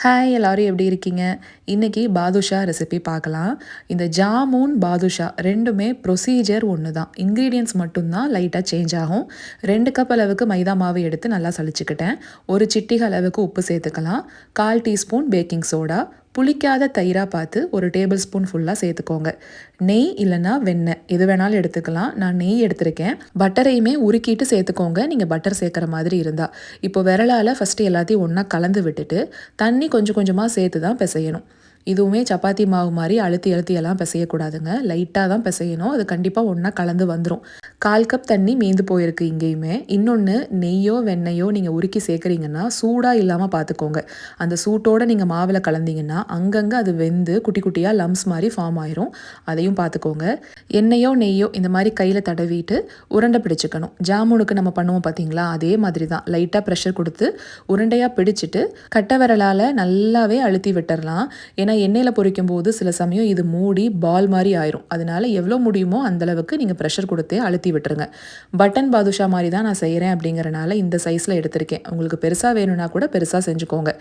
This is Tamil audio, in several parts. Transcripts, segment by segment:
ஹாய் எல்லாரும் எப்படி இருக்கீங்க? இன்னைக்கு பாதுஷா ரெசிபி பார்க்கலாம். இந்த ஜாமூன், பாதுஷா 2மே ப்ரொசீஜர் ஒன்று தான். இன்க்ரீடியன்ட்ஸ் மட்டும்தான் லைட்டாக சேஞ்ச் ஆகும். 2 கப் அளவுக்கு மைதா மாவு எடுத்து நல்லா சலிச்சுக்கிட்டேன். ஒரு சிட்டிகை அளவுக்கு உப்பு சேர்த்துக்கலாம். 1/4 டீஸ்பூன் பேக்கிங் சோடா, புளிக்காத தயிராக பார்த்து ஒரு டேபிள் ஸ்பூன் ஃபுல்லாக சேர்த்துக்கோங்க. நெய் இல்லைன்னா வெண்ணெய் எது வேணாலும் எடுத்துக்கலாம். நான் நெய் எடுத்திருக்கேன். பட்டரையுமே உருக்கிட்டு சேர்த்துக்கோங்க, நீங்கள் பட்டர் சேர்க்குற மாதிரி இருந்தால். இப்போ விரலால் ஃபஸ்ட்டு எல்லாத்தையும் ஒன்றா கலந்து விட்டுட்டு தண்ணி கொஞ்சம் கொஞ்சமாக சேர்த்து தான் பிசையணும். இதுவுமே சப்பாத்தி மாவு மாதிரி அழுத்தி அழுத்தியெல்லாம் பிசையக்கூடாதுங்க. லைட்டாக தான் பிசையணும். அது கண்டிப்பாக ஒன்றா கலந்து வந்துடும். 1/4 கப் தண்ணி மீந்து போயிருக்கு இங்கேயுமே. இன்னொன்று, நெய்யோ வெண்ணெயோ நீங்கள் உருக்கி சேர்க்குறீங்கன்னா சூடாக இல்லாமல் பார்த்துக்கோங்க. அந்த சூட்டோடு நீங்கள் மாவில் கலந்தீங்கன்னா அங்கங்கே அது வெந்து குட்டி குட்டியாக லம்ஸ் மாதிரி ஃபார்ம் ஆயிரும். அதையும் பார்த்துக்கோங்க. எண்ணெயோ நெய்யோ இந்த மாதிரி கையில் தடவிட்டு உருண்டை பிடிச்சிக்கணும். ஜாமுனுக்கு நம்ம பண்ணுவோம் பார்த்தீங்களா, அதே மாதிரி தான். லைட்டாக ப்ரெஷர் கொடுத்து உருண்டையாக பிடிச்சிட்டு கட்டை விரலால் நல்லாவே அழுத்தி விட்டுறலாம். ஏன்னா எண்ணெயில் பொரிக்கும் போது சில சமயம் இது மூடி பால் மாதிரி ஆயிரும். அதனால எவ்வளோ முடியுமோ அந்தளவுக்கு நீங்கள் ப்ரெஷர் கொடுத்தே அழுத்தி விட்டுருங்க. பட்டன் பாதுஷா மாதிரி தான் நான் செய்கிறேன் அப்படிங்கிறனால இந்த சைஸில் எடுத்திருக்கேன். உங்களுக்கு பெருசாக வேணும்னா கூட பெருசாக செஞ்சுக்கோங்க.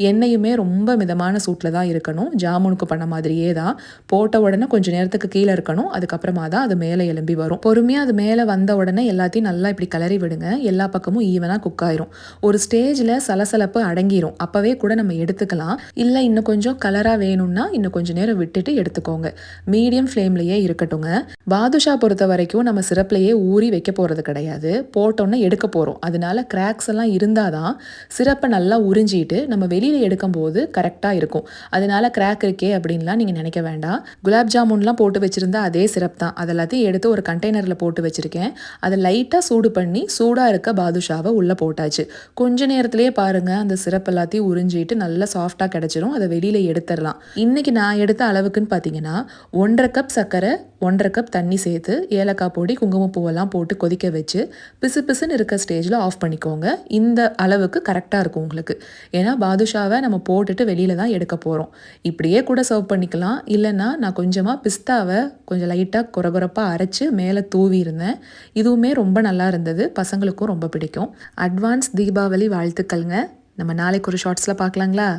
எண்ணெயுமே ரொம்ப மிதமான சூட்டில் தான் இருக்கணும். ஜாமுனுக்கு பண்ண மாதிரியே தான். போட்ட உடனே கொஞ்சம் நேரத்துக்கு கீழே இருக்கணும். அதுக்கப்புறமா தான் அது மேலே எலும்பி வரும். பொறுமையாக அது மேலே வந்த உடனே எல்லாத்தையும் நல்லா இப்படி கிளறி விடுங்க. எல்லா பக்கமும் ஈவனாக குக் ஆயிரும். ஒரு ஸ்டேஜில் சலசலப்பு அடங்கிரும். அப்போவே கூட நம்ம எடுத்துக்கலாம். இல்லை இன்னும் கொஞ்சம் கலராக வேணும்னா இன்னும் கொஞ்சம் நேரம் விட்டுட்டு எடுத்துக்கோங்க. மீடியம் ஃப்ளேம்லேயே இருக்கட்டுங்க. பாதுஷா பொறுத்த வரைக்கும் நம்ம சிரப்லேயே ஊறி வைக்க போகிறது கிடையாது. போட்டோன்னே எடுக்க போகிறோம். அதனால கிராக்ஸ் எல்லாம் இருந்தால் தான் சிரப்பை நல்லா உறிஞ்சிட்டு நம்ம வெளியில் எடுக்கும்போது கரெக்டாக இருக்கும். அதனால கிராக் இருக்கே அப்படின்லாம் நீங்கள் நினைக்க வேண்டாம். குலாப் ஜாமுன்லாம் போட்டு வச்சுருந்தா அதே சிரப் தான். அதெல்லாத்தையும் எடுத்து ஒரு கண்டெய்னரில் போட்டு வச்சுருக்கேன். அதை லைட்டாக சூடு பண்ணி சூடாக இருக்க பாதுஷாவை உள்ளே போட்டாச்சு. கொஞ்ச நேரத்திலேயே பாருங்கள், அந்த சிரப் எல்லாத்தையும் உறிஞ்சிட்டு நல்லா சாஃப்டாக கிடச்சிரும். அதை வெளியில் எடுத்துடலாம். இன்னைக்கு நான் எடுத்த அளவுக்குன்னு பார்த்தீங்கன்னா 1/2 கப் சர்க்கரை, 1/2 கப் தண்ணி சேர்த்து ஏலக்காய் பொடி, குங்குமப்பூவெல்லாம் போட்டு கொதிக்க வச்சு பிசு பிசுன்னு இருக்க ஸ்டேஜில் ஆஃப் பண்ணிக்கோங்க. இந்த அளவுக்கு கரெக்டாக இருக்கும் உங்களுக்கு. ஏன்னா பாதுஷாவை நம்ம போட்டுட்டு வெளியில் தான் எடுக்க போகிறோம். இப்படியே கூட சர்வ் பண்ணிக்கலாம். இல்லைன்னா நான் கொஞ்சமாக பிஸ்தாவை கொஞ்சம் லைட்டாக குறகுறப்பாக அரைச்சி மேலே தூவி இருந்தேன். இதுவுமே ரொம்ப நல்லா இருந்தது. பசங்களுக்கும் ரொம்ப பிடிக்கும். அட்வான்ஸ் தீபாவளி வாழ்த்துக்கள்ங்க. நம்ம நாளைக்கு ஒரு ஷார்ட்ஸில் பார்க்கலாங்களா?